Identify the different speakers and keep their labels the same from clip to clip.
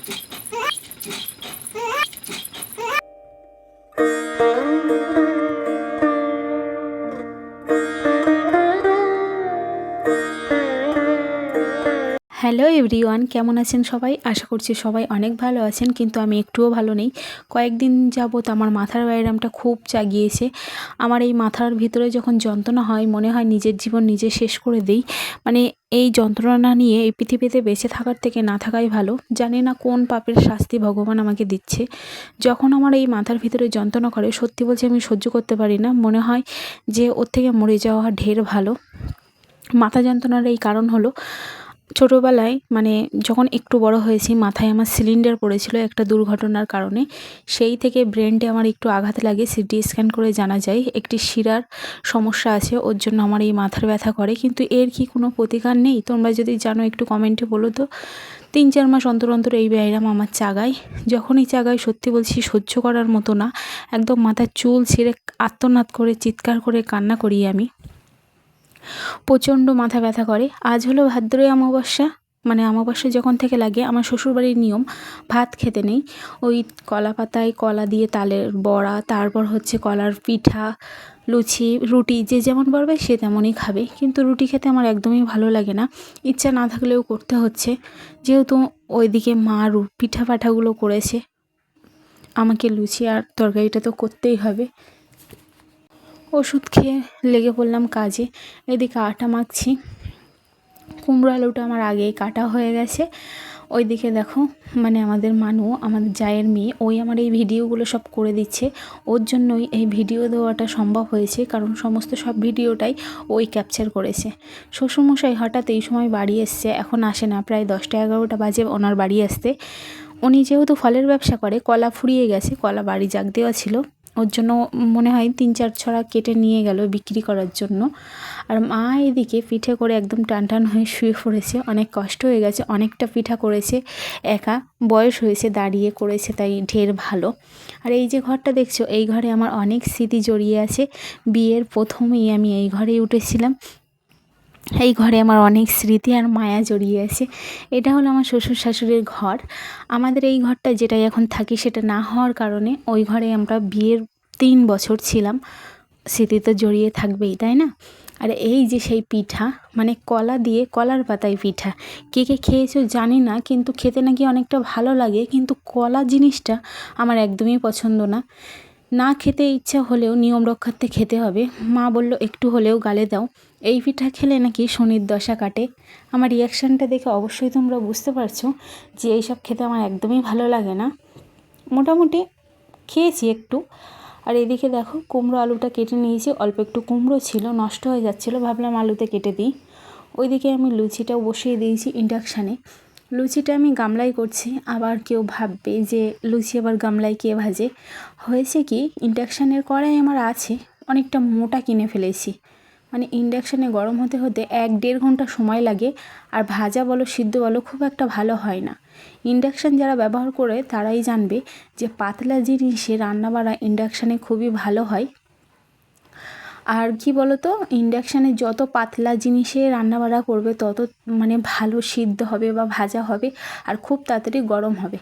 Speaker 1: Hello everyone, কেমন আছেন সবাই? আশা করছি সবাই অনেক ভালো আছেন, কিন্তু আমি একটুও ভালো নেই। কয়েকদিন যাবত আমার মাথার ব্যায়ামটা খুব জাগিয়েছে। আমার এই মাথার ভিতরে যখন যন্ত্রণা হয়, মনে হয় নিজের জীবন নিজে শেষ করে দেই। মানে এই যন্ত্রণা নিয়ে এই পৃথিবীতে বেঁচে থাকার থেকে না থাকাই ভালো। জানি না কোন পাপের শাস্তি ভগবান আমাকে দিচ্ছে। যখন আমার এই মাথার ভিতরে যন্ত্রণা করে, সত্যি বলছি আমি সহ্য করতে পারি না। মনে হয় যে ওর থেকে মরে যাওয়া ঢের ভালো। মাথা যন্ত্রণার এই কারণ হলো, ছোটোবেলায় মানে যখন একটু বড় হয়েছি, মাথায় আমার সিলিন্ডার পড়েছিল একটা দুর্ঘটনার কারণে। সেই থেকে ব্রেনটে আমার একটু আঘাত লাগে। সিটি স্ক্যান করে জানা যায় একটি শিরার সমস্যা আছে, ওর জন্য আমার এই মাথার ব্যথা করে। কিন্তু এর কি কোনো প্রতিকার নেই? তোমরা যদি জানো একটু কমেন্টে বলো তো। 3-4 মাস অন্তর অন্তর এই ব্যায়াম আমার চাগায়। যখনই চাগায় সত্যি বলছি সহ্য করার মতো না। একদম মাথার চুল ছিঁড়ে আর্তনাদ করে চিৎকার করে কান্না করি আমি। প্রচণ্ড মাথা ব্যথা করে। আজ হলো ভাদ্রই অমাবস্যা, মানে অমাবস্যা যখন থেকে লাগে, আমার শ্বশুরবাড়ির নিয়ম ভাত খেতে নেই। ওই কলা পাতায় কলা দিয়ে তালের বড়া, তারপর হচ্ছে কলার পিঠা, লুচি, রুটি, যে যেমন পারবে সে তেমনই খাবে। কিন্তু রুটি খেতে আমার একদমই ভালো লাগে না, ইচ্ছা না থাকলেও করতে হচ্ছে। যেহেতু ওইদিকে মা পিঠা পাঠাগুলো করেছে, আমাকে লুচি আর তরকারিটা তো করতেই হবে। ওষুধ খেয়ে লেগে পড়লাম কাজে। এদিকে আটা মাখছি। কুমড়ো আলুটা আমার আগেই কাটা হয়ে গেছে। ওইদিকে দেখো, মানে আমাদের মানু, আমাদের জায়ের মেয়ে, ওই আমার এই ভিডিওগুলো সব করে দিচ্ছে। ওর জন্যই এই ভিডিও দেওয়াটা সম্ভব হয়েছে, কারণ সমস্ত সব ভিডিওটাই ওই ক্যাপচার করেছে। শ্বশুরমশাই হঠাৎ এই সময় বাড়ি এসছে, এখন আসে না, প্রায় 10টা-11টা বাজে ওনার বাড়ি আসতে। উনি যেহেতু ফলের ব্যবসা করে, কলা ফুরিয়ে গেছে, কলা বাড়ি জাগ দেওয়া ছিল, ওর জন্য মনে হয় 3-4 ছড়া কেটে নিয়ে গেল বিক্রি করার জন্য। আর মা এদিকে পিঠে করে একদম টানটান হয়ে শুয়ে পড়েছে। অনেক কষ্ট হয়ে গেছে, অনেকটা পিঠা করেছে একা, বয়স হয়েছে, দাঁড়িয়ে করেছে, তাই ঢের ভালো। আর এই যে ঘরটা দেখছো, এই ঘরে আমার অনেক স্মৃতি জড়িয়ে আছে। বিয়ের প্রথমেই আমি এই ঘরেই উঠেছিলাম। এই ঘরে আমার অনেক স্মৃতি আর মায়া জড়িয়ে আছে। এটা হলো আমার শ্বশুর শাশুড়ির ঘর। আমাদের এই ঘরটা যেটাই এখন থাকি, সেটা না হওয়ার কারণে ওই ঘরে আমরা বিয়ের 3 বছর ছিলাম। স্মৃতি তো জড়িয়ে থাকবেই, তাই না? আর এই যে সেই পিঠা, মানে কলা দিয়ে কলার পাতায় পিঠা, কে কে খেয়েছো জানি না, কিন্তু খেতে নাকি অনেকটা ভালো লাগে। কিন্তু কলা জিনিসটা আমার একদমই পছন্দ না। না খেতে ইচ্ছা হলেও নিয়ম রক্ষার্থে খেতে হবে। মা বলল একটু হলেও গালে দাও, এই পিঠা খেলে নাকি শনির দশা কাটে। আমার রিয়াকশানটা দেখে অবশ্যই তোমরা বুঝতে পারছো যে এইসব খেতে আমার একদমই ভালো লাগে না। মোটামুটি খেয়েছি একটু। আর এদিকে দেখো, কুমড়ো আলুটা কেটে নিয়েছি। অল্প একটু কুমড়ো ছিল, নষ্ট হয়ে যাচ্ছিলো, ভাবলাম আলুতে কেটে দিই। ওইদিকে আমি লুচিটাও বসিয়ে দিয়েছি ইন্ডাকশানে। লুচিটা আমি গামলায় করছি। আবার কেউ ভাববে যে লুচি আবার গামলায় কে ভাজে। হয়েছে কি, ইন্ডাকশানের কড়াই আমার আছে, অনেকটা মোটা কিনে ফেলেছি। মানে ইন্ডাকশানে গরম হতে হতে 1-1.5 ঘন্টা সময় লাগে। আর ভাজা বলো সিদ্ধ বলো খুব একটা ভালো হয় না। ইন্ডাকশান যারা ব্যবহার করে তারাই জানবে যে পাতলা জিনিসে রান্নাবাড়া ইন্ডাকশানে খুবই ভালো হয়। আর কি বলো তো, ইন্ডাকশানে যত পাতলা জিনিসে রান্নাবাড়া করবে তত মানে ভালো সিদ্ধ হবে বা ভাজা হবে, আর খুব তাড়াতাড়ি গরম হবে।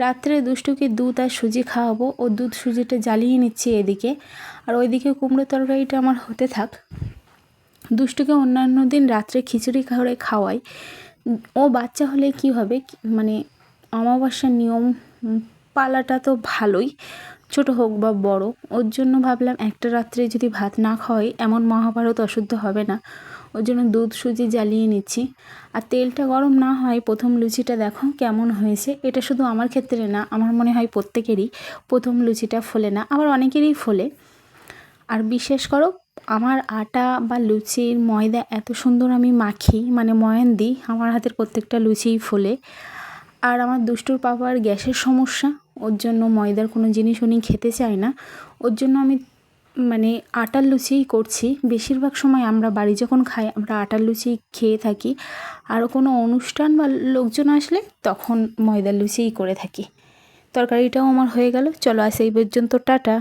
Speaker 1: রাত্রে দুষ্টুকে দুধ আর সুজি খাওয়াবো, ও দুধ সুজিটা জ্বালিয়ে নিচ্ছি এদিকে। আর ওইদিকে কুমড়ো তরকারিটা আমার হতে থাক। দুষ্টুকে অন্যান্য দিন রাত্রে খিচুড়ি করে খাওয়াই। ও বাচ্চা হলে কি হবে, মানে অমাবস্যার নিয়ম পালাটা তো ভালোই, ছোট হোক বা বড়। ওর জন্য ভাবলাম একটা রাত্রে যদি ভাত না খাওয়াই, এমন মহাভারত অশুদ্ধ হবে না। ওর জন্য দুধ সুজি জ্বালিয়ে নিচ্ছি। আর তেলটা গরম না হয়, প্রথম লুচিটা দেখো কেমন হয়েছে। এটা শুধু আমার ক্ষেত্রে না, আমার মনে হয় প্রত্যেকেরই প্রথম লুচিটা ফোলে না, আবার অনেকেরই ফোলে। আর বিশ্বাস করো, আমার আটা বা লুচির ময়দা এত সুন্দর আমি মাখি, মানে ময়ান দিই, আমার হাতের প্রত্যেকটা লুচিই ফোলে। আর আমার দুষ্টুর পাপার গ্যাসের সমস্যা, ওর জন্য ময়দার কোনো জিনিস উনি খেতে চায় না। ওর জন্য আমি মানে আটার লুচিই করছি। বেশিরভাগ সময় আমরা বাড়ি যখন খাই, আমরা আটার লুচি খেয়ে থাকি। আরও কোনো অনুষ্ঠান বা লোকজন আসলে তখন ময়দার লুচিই করে থাকি। তরকারিটাও আমার হয়ে গেল। চলো আজ এই পর্যন্ত, টাটা।